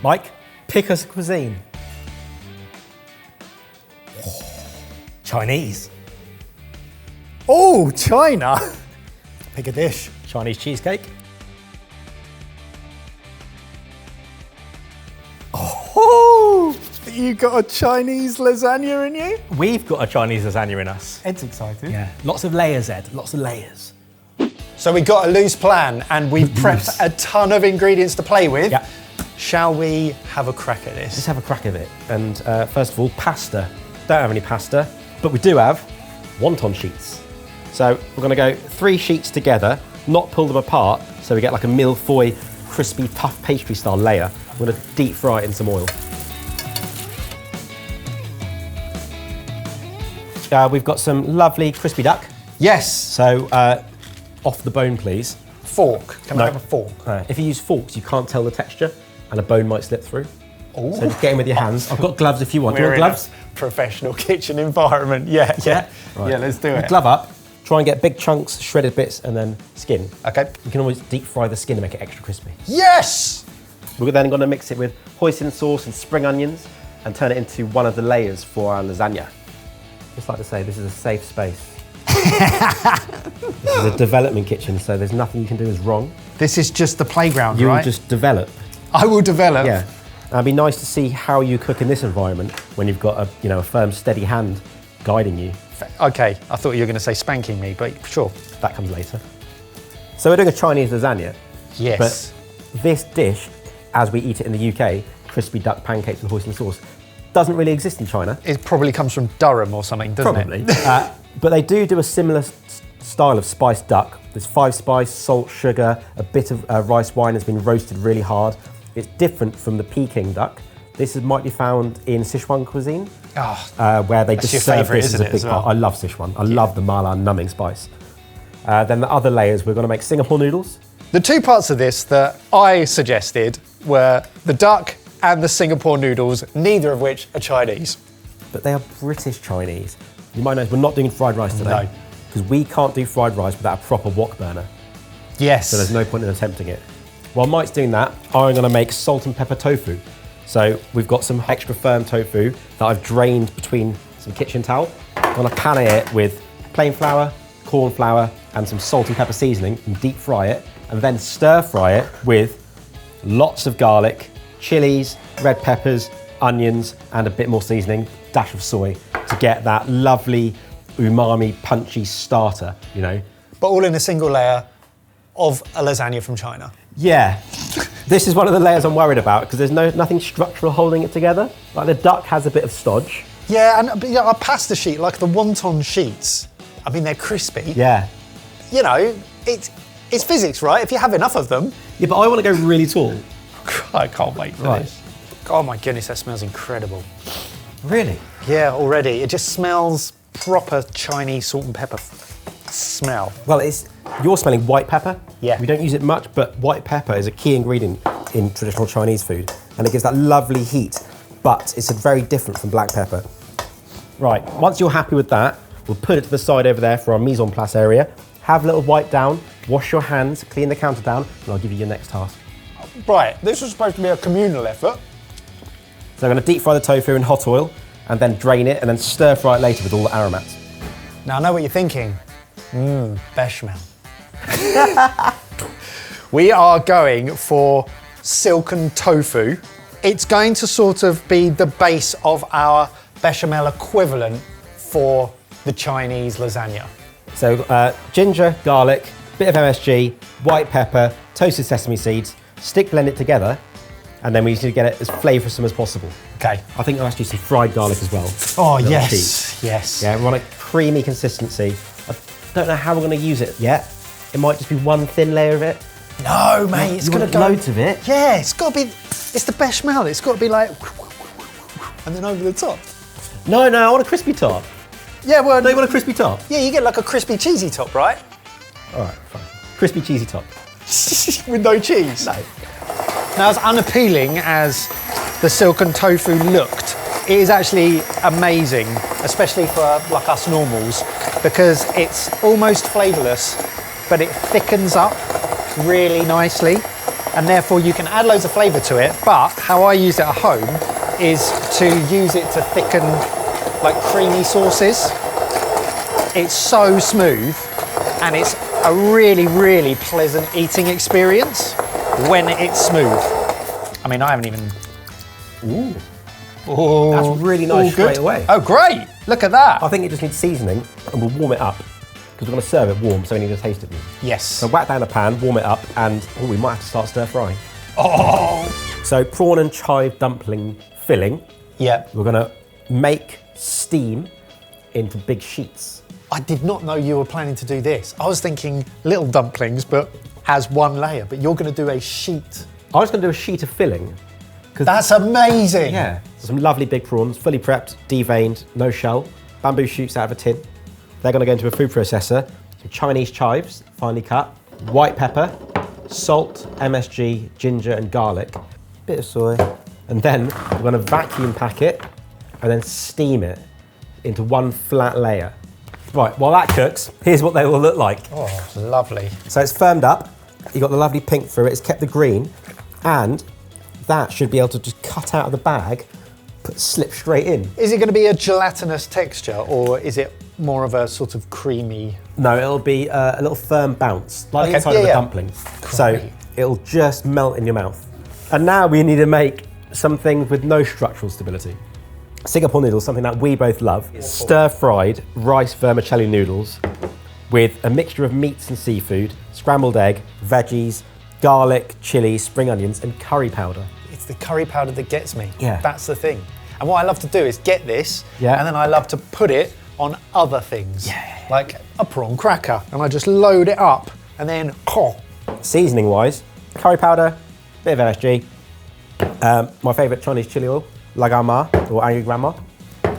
Mike, pick us a cuisine. Chinese. Oh, China. Pick a dish. Chinese cheesecake. Oh, you got a Chinese lasagna in you? We've got a Chinese lasagna in us. Ed's excited. Yeah, lots of layers, Ed, lots of layers. So we got a loose plan and we've prepped a ton of ingredients to play with. Yeah. Shall we have a crack at this? Let's have a crack of it. And first of all, pasta. Don't have any pasta, but we do have wonton sheets. So we're gonna go 3 sheets together, not pull them apart, so we get like a mille-feuille, crispy, tough pastry style layer. We're gonna deep fry it in some oil. We've got some lovely crispy duck. Yes. So off the bone, please. Fork. Can I have a fork? If you use forks, you can't tell the texture and a bone might slip through. Ooh. So just get in with your hands. I've got gloves if you want. Do you We're want in gloves? a professional kitchen environment. Yeah. Right. Yeah, let's do it. Glove up, try and get big chunks, shredded bits, and then skin. Okay. You can always deep fry the skin to make it extra crispy. Yes! We're then going to mix it with hoisin sauce and spring onions and turn it into one of the layers for our lasagna. Just like to say, this is a safe space. This is a development kitchen, so there's nothing you can do is wrong. This is just the playground, You right? will just develop. I will develop. Yeah. It'd be nice to see how you cook in this environment when you've got a firm, steady hand guiding you. Okay, I thought you were going to say spanking me, but sure. That comes later. So we're doing a Chinese lasagna. Yes. But this dish, as we eat it in the UK, crispy duck pancakes with hoisin sauce, doesn't really exist in China. It probably comes from Durham or something, doesn't Probably. it? But they do a similar style of spiced duck. There's 5 spice, salt, sugar, a bit of rice wine has been roasted really hard. It's different from the Peking duck. This might be found in Sichuan cuisine, where they just your serve favourite, this as isn't a it, big as well? part. I love Sichuan. I love the mala numbing spice. Then the other layers, we're going to make Singapore noodles. The 2 parts of this that I suggested were the duck and the Singapore noodles, neither of which are Chinese. But they are British Chinese. You might notice we're not doing fried rice today. No. Because we can't do fried rice without a proper wok burner. Yes. So there's no point in attempting it. While Mike's doing that, I'm gonna make salt and pepper tofu. So we've got some extra firm tofu that I've drained between some kitchen towel. I'm gonna pan it with plain flour, corn flour, and some salt and pepper seasoning and deep fry it, and then stir fry it with lots of garlic, chilies, red peppers, onions, and a bit more seasoning, dash of soy, to get that lovely umami, punchy starter, you know. But all in a single layer of a lasagna from China. Yeah, this is one of the layers I'm worried about because there's nothing structural holding it together. Like the duck has a bit of stodge. Yeah, and a pasta sheet, like the wonton sheets, I mean, they're crispy. Yeah. You know, it's physics, right? If you have enough of them. Yeah, but I want to go really tall. I can't wait for this. Oh my goodness, that smells incredible. Really? Yeah, already. It just smells proper Chinese salt and pepper smell. Well, you're smelling white pepper. Yeah. We don't use it much, but white pepper is a key ingredient in traditional Chinese food, and it gives that lovely heat, but it's very different from black pepper. Right, once you're happy with that, we'll put it to the side over there for our mise en place area. Have a little wipe down, wash your hands, clean the counter down, and I'll give you your next task. Right, this was supposed to be a communal effort. So I'm going to deep fry the tofu in hot oil, and then drain it, and then stir fry it later with all the aromats. Now I know what you're thinking. Bechamel. We are going for silken tofu. It's going to sort of be the base of our bechamel equivalent for the Chinese lasagna. So ginger, garlic, bit of MSG, white pepper, toasted sesame seeds, stick blend it together, and then we need to get it as flavoursome as possible. Okay. I think I'll ask you some fried garlic as well. Oh, Little yes, cheese. yes. Yeah, we want a creamy consistency. I don't know how we're going to use it yet. It might just be one thin layer of it. No, mate, it's You going to want go... loads of it? Yeah, it's got to be... It's the bechamel. It's got to be like... And then over the top. No, I want a crispy top. Yeah, well... No, you want a crispy top? Yeah, you get like a crispy cheesy top, right? All right, fine. Crispy cheesy top. With no cheese? No. Now, as unappealing as the silken tofu looked, it is actually amazing, especially for like us normals, because it's almost flavourless, but it thickens up really nicely. and therefore you can add loads of flavour to it, but how I use it at home is to use it to thicken like creamy sauces. It's so smooth, and it's a really, really pleasant eating experience when it's smooth. I mean, I haven't even... Ooh. Oh, That's really nice straight away. Oh, great. Look at that. I think it just needs seasoning, and we'll warm it up, because we're going to serve it warm, so we need a taste of it. Yes. So whack down a pan, warm it up, and we might have to start stir frying. Oh. So prawn and chive dumpling filling, Yeah. we're going to make steam into big sheets. I did not know you were planning to do this. I was thinking little dumplings, but as one layer, but you're going to do a sheet. I was going to do a sheet of filling. That's amazing. Yeah. So some lovely big prawns, fully prepped, deveined, no shell, bamboo shoots out of a tin. They're going to go into a food processor. Some Chinese chives, finely cut, white pepper, salt, MSG, ginger and garlic, bit of soy. And then we're going to vacuum pack it and then steam it into one flat layer. Right, while that cooks, here's what they will look like. Oh, lovely. So it's firmed up, you've got the lovely pink through it, it's kept the green, and that should be able to just cut out of the bag, slip straight in. Is it going to be a gelatinous texture, or is it more of a sort of creamy? No, it'll be a little firm bounce, like the inside of a dumpling. So it'll just melt in your mouth. And now we need to make something with no structural stability. Singapore noodles, something that we both love. Stir-fried rice vermicelli noodles with a mixture of meats and seafood, scrambled egg, veggies, garlic, chili, spring onions, and curry powder. It's the curry powder that gets me. Yeah. That's the thing. And what I love to do is get this, Yeah. and then I love to put it on other things. Yeah. Like a prawn cracker, and I just load it up, and then, Seasoning-wise, curry powder, bit of MSG, my favourite Chinese chili oil, Lasagne or angry grandma,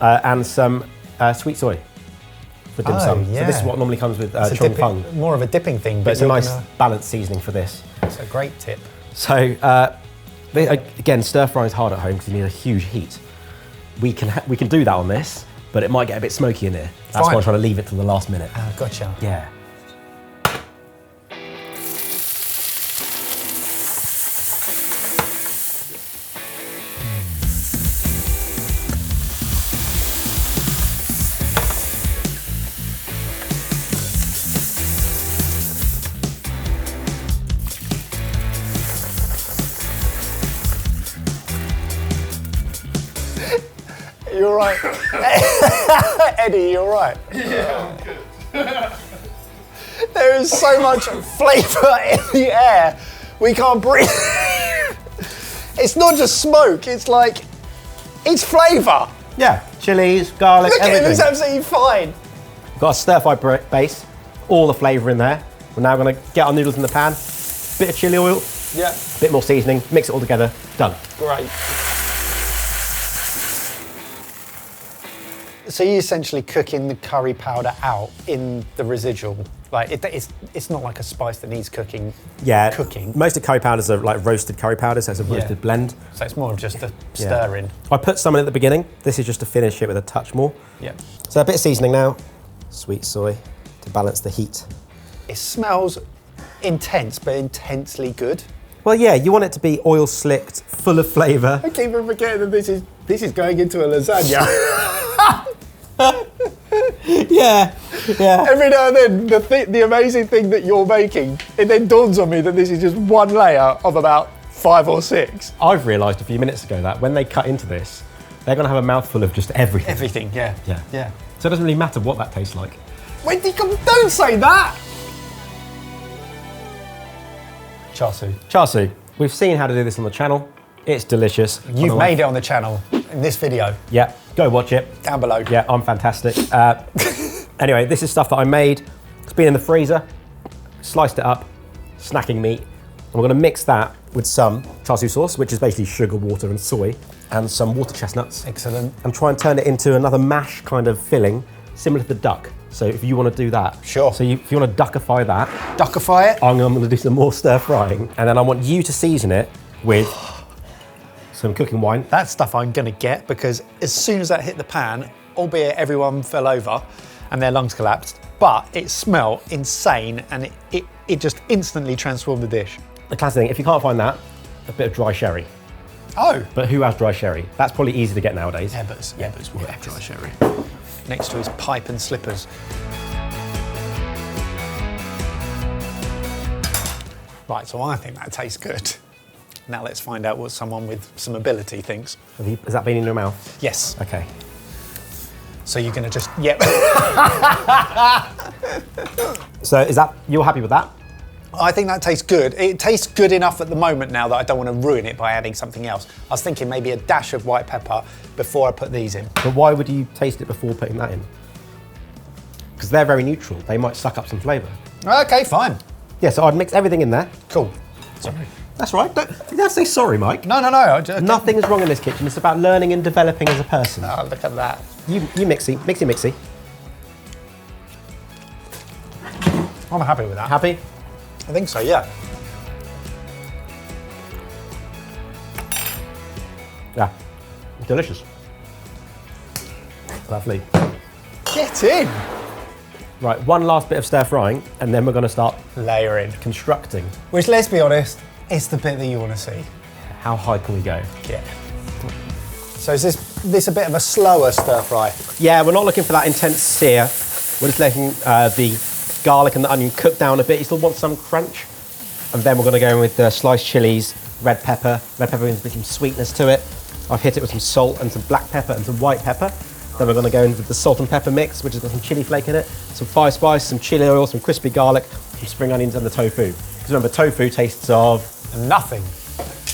and some sweet soy for dim sum. yeah. So this is what normally comes with it's chong pung. more of a dipping thing, But it's a you're nice gonna- balanced seasoning for this. It's a great tip. So again, stir frying is hard at home because you need a huge heat. We can do that on this, but it might get a bit smoky in here. That's Fine. why I'm trying to leave it till the last minute. Gotcha. Yeah. You're right. Eddie, you're right. Yeah, I'm good. There is so much flavour in the air. We can't breathe. It's not just smoke, it's like, it's flavour. Yeah, chilies, garlic, Look at everything. it, it's absolutely fine. We've got a stir-fry base, all the flavour in there. We're now going to get our noodles in the pan, bit of chili oil, Yeah, bit more seasoning, mix it all together, done. great. So you're essentially cooking the curry powder out in the residual. Like it's not like a spice that needs cooking. Yeah, Cooking. most of curry powders are like roasted curry powders, so it's a roasted blend. So it's more of just a stir in. I put some in at the beginning. This is just to finish it with a touch more. Yeah. So a bit of seasoning now, sweet soy to balance the heat. It smells intense, but intensely good. Well, yeah, you want it to be oil slicked, full of flavour. I keep on forgetting that this is going into a lasagna. Yeah, yeah. Every now and then, the amazing thing that you're making, it then dawns on me that this is just one layer of about 5 or 6. I've realised a few minutes ago that when they cut into this, they're going to have a mouthful of just everything. Everything, yeah. Yeah. Yeah. So it doesn't really matter what that tastes like. Wait, don't say that! Char siu. Char siu. We've seen how to do this on the channel. It's delicious. You've made it on the channel in this video, Yeah, go watch it. down below. Yeah, I'm fantastic. Anyway, this is stuff that I made. It's been in the freezer, sliced it up, snacking meat. And we're gonna mix that with some char siu sauce, which is basically sugar, water and soy, and some water chestnuts. Excellent. And try and turn it into another mash kind of filling, similar to the duck. So if you wanna do that. Sure. So if you wanna duckify that, Duckify it. I'm gonna do some more stir frying. And then I want you to season it with some cooking wine. That stuff I'm gonna get, because as soon as that hit the pan, albeit everyone fell over and their lungs collapsed, but it smelled insane and it just instantly transformed the dish. the classic thing, if you can't find that, a bit of dry sherry. Oh. But who has dry sherry? That's probably easy to get nowadays. Ebbers will have dry sherry. Next to his pipe and slippers. Right, so I think that tastes good. Now let's find out what someone with some ability thinks. Has that been in your mouth? Yes. Okay. So you're gonna just, yep. So is that, you're happy with that? I think that tastes good. It tastes good enough at the moment now that I don't want to ruin it by adding something else. I was thinking maybe a dash of white pepper before I put these in. But why would you taste it before putting that in? Because they're very neutral. They might suck up some flavour. Okay, fine. Yeah, so I'd mix everything in there. Cool. Sorry. That's right. Don't say sorry, Mike. No. Nothing is wrong in this kitchen. It's about learning and developing as a person. Oh, look at that. You mixy. I'm happy with that. Happy? I think so, yeah. Yeah. Delicious. Lovely. Get in. Right, one last bit of stir frying, and then we're going to start Layering. constructing. Which, let's be honest, it's the bit that you want to see. How high can we go? Yeah. So is this a bit of a slower stir fry? Yeah, we're not looking for that intense sear. We're just letting the garlic and the onion cook down a bit. You still want some crunch. And then we're going to go in with the sliced chilies, red pepper. Red pepper brings some sweetness to it. I've hit it with some salt and some black pepper and some white pepper. Then we're going to go in with the salt and pepper mix, which has got some chili flake in it, some fire spice, some chili oil, some crispy garlic, some spring onions and the tofu. Because remember, tofu tastes of... Nothing.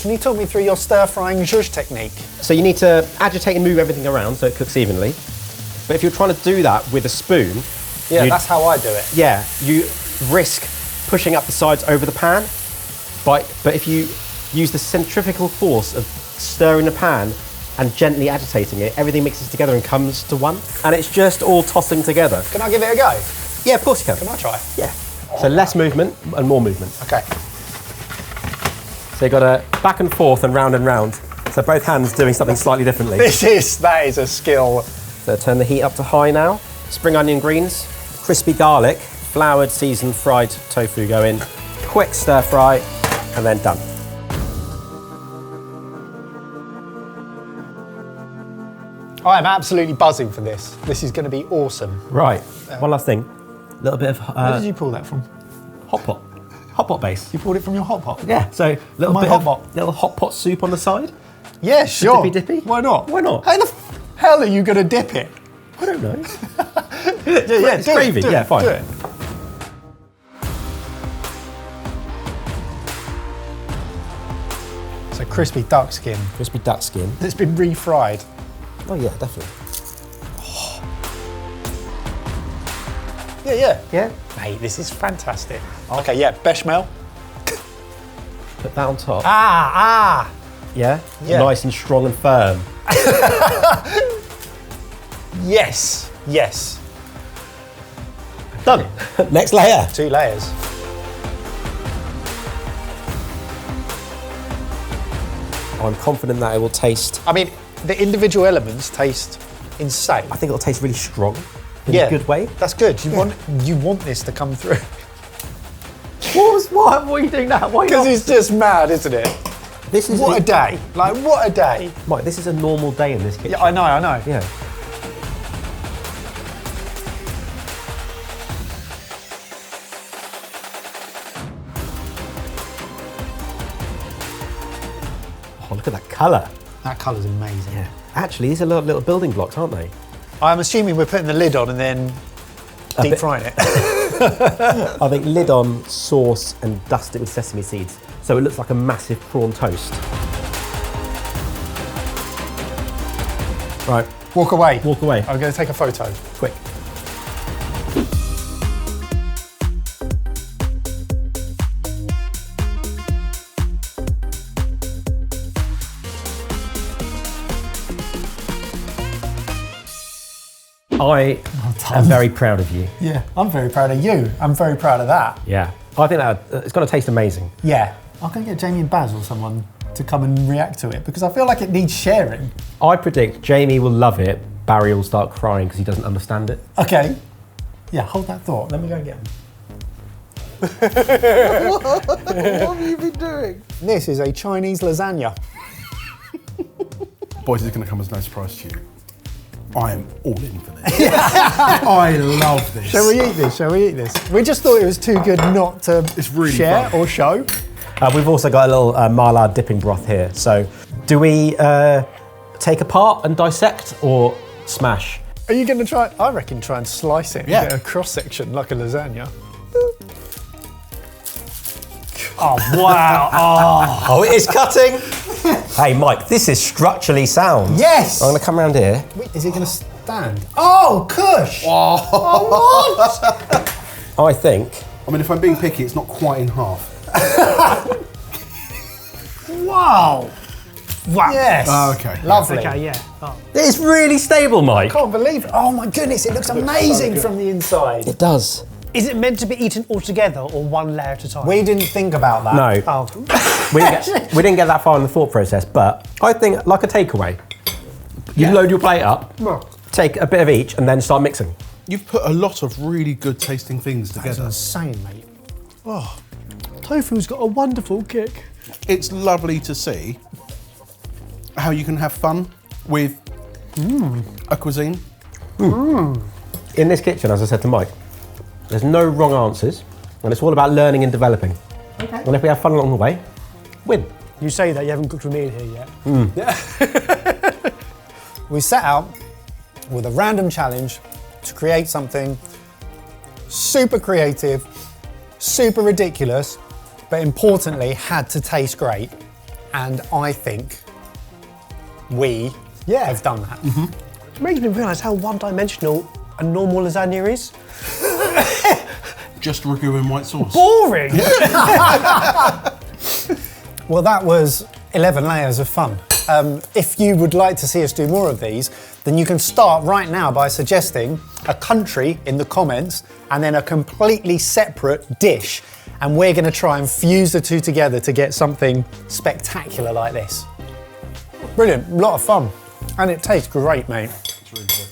Can you talk me through your stir frying zhuzh technique? So you need to agitate and move everything around so it cooks evenly. But if you're trying to do that with a spoon... Yeah, that's how I do it. Yeah, you risk pushing up the sides over the pan. But if you use the centrifugal force of stirring the pan and gently agitating it, everything mixes together and comes to one. And it's just all tossing together. Can I give it a go? Yeah, of course you can. Can I try? Yeah. So less movement and more movement. Okay. So you've got a back and forth and round. So both hands doing something slightly differently. That is a skill. So turn the heat up to high now. Spring onion greens, crispy garlic, floured, seasoned, fried tofu go in. Quick stir fry, and then done. I'm absolutely buzzing for this. This is going to be awesome. Right, one last thing. A little bit of Where did you pull that from? hot pot base. You pulled it from your hot pot? Yeah, so little My bit hot of pot. little hot pot soup on the side. Yeah, sure. Dippy? Why not? Why not? How the hell are you going to dip it? I don't know. Yeah, It's gravy, yeah, fine. Do it. So crispy duck skin Crispy duck skin. that's been refried. Oh yeah, definitely. Yeah. Yeah. Mate, this is fantastic. Okay, yeah, bechamel. Put that on top. Ah. Yeah? Yeah. Nice and strong and firm. Yes. Done. Next layer. 2 layers. I'm confident that it will taste, I mean, the individual elements taste insane. I think it'll taste really strong in a good way. That's good. You want this to come through. What are you doing now? Why Because it's just mad, isn't it? This is What a day. Like, what a day. Mike, this is a normal day in this kitchen. Yeah, I know. Yeah. Oh, look at that colour. That colour's amazing. Yeah. Actually, these are little building blocks, aren't they? I'm assuming we're putting the lid on and then deep frying it. I think lid on, sauce, and dust it with sesame seeds. So it looks like a massive prawn toast. Right, Walk away. walk away, I'm going to take a photo. quick. I am very proud of you. Yeah, I'm very proud of you. I'm very proud of that. Yeah, I think that it's going to taste amazing. Yeah. I'm going to get Jamie and Baz or someone to come and react to it because I feel like it needs sharing. I predict Jamie will love it, Barry will start crying because he doesn't understand it. Okay. Yeah, hold that thought. Let me go and get him. What have you been doing? This is a Chinese lasagna. Boys, it's going to come as no surprise to you. I am all in for this. I love this. Shall we eat this? Shall we eat this? We just thought it was too good not to It's really share fun. or show. We've also got a little mala dipping broth here. So do we take apart and dissect or smash? Are you going to try? I reckon try and slice it. Yeah. And get a cross section like a lasagna. Oh, wow. Oh, it is cutting. Hey, Mike, this is structurally sound. Yes. I'm going to come around here. Wait, is it going to stand? Oh, Kush! Oh, what? I think. I mean, if I'm being picky, it's not quite in half. Wow. Wow. Yes. Oh, okay. Lovely. Okay, yeah. Oh. It's really stable, Mike. Can't believe it. Oh my goodness, it looks amazing from the inside. It does. Is it meant to be eaten all together or one layer at a time? We didn't think about that. No, Oh. we didn't get that far in the thought process, but I think like a takeaway. You load your plate up, take a bit of each, and then start mixing. You've put a lot of really good tasting things That's together. insane, mate. Tofu's got a wonderful kick. It's lovely to see how you can have fun with a cuisine. In this kitchen, as I said to Mike, there's no wrong answers, and it's all about learning and developing. Okay. And if we have fun along the way, win. You say that, you haven't cooked with me in here yet. We set out with a random challenge to create something super creative, super ridiculous, but importantly had to taste great. And I think we have done that. It makes me realise how one-dimensional a normal lasagna is. Just ragu in white sauce. Boring! Well, that was 11 layers of fun. If you would like to see us do more of these, then you can start right now by suggesting a country in the comments and then a completely separate dish. And we're going to try and fuse the two together to get something spectacular like this. Brilliant, a lot of fun. And it tastes great, mate. It's really good.